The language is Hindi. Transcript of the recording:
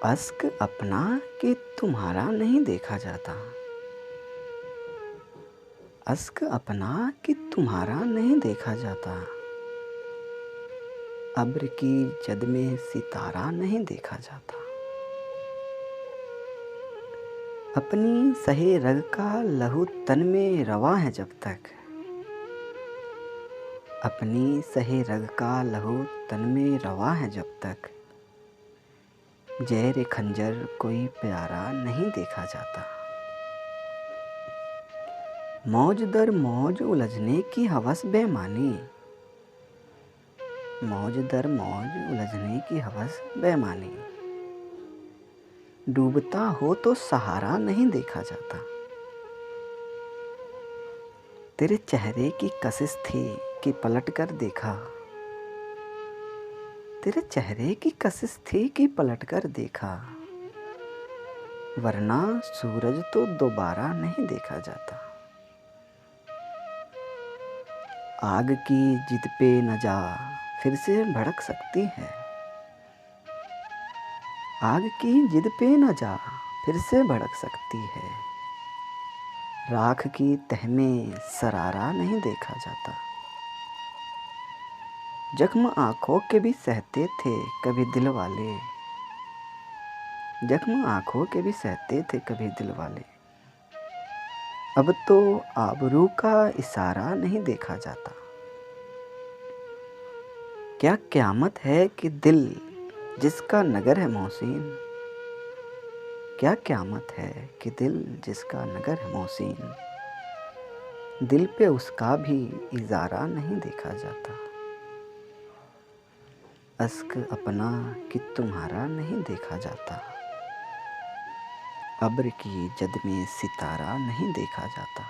अश्क अपना कि तुम्हारा नहीं देखा जाता। अश्क अपना कि तुम्हारा नहीं देखा जाता। अब्र की जद में सितारा नहीं देखा जाता। अपनी सहे रग का लहू तन में रवा है जब तक। अपनी सहे रग का लहू तन में रवा है जब तक। जहर खंजर कोई प्यारा नहीं देखा जाता। मौज दर मौज उलझने की हवस बेमानी। मौज दर मौज उलझने की हवस बेमानी। डूबता हो तो सहारा नहीं देखा जाता। तेरे चेहरे की कशिश थी कि पलट कर देखा। तेरे चेहरे की कशिश थी कि पलट कर देखा। वरना सूरज तो दोबारा नहीं देखा जाता। आग की जिद पे न जा, फिर से भड़क सकती है। आग की जिद पे न जा, फिर से भड़क सकती है। राख की तह में सरारा नहीं देखा जाता। जख्म आंखों के भी सहते थे कभी दिल वाले। जख्म आंखों के भी सहते थे कभी दिल वाले। अब तो आबरू का इशारा नहीं देखा जाता। क्या क़यामत है कि दिल जिसका नगर है मोहसिन। क्या क़यामत है कि दिल जिसका नगर है मोहसिन। दिल पे उसका भी इज़ारा नहीं देखा जाता। अश्क अपना कि तुम्हारा नहीं देखा जाता। अब्र की जद में सितारा नहीं देखा जाता।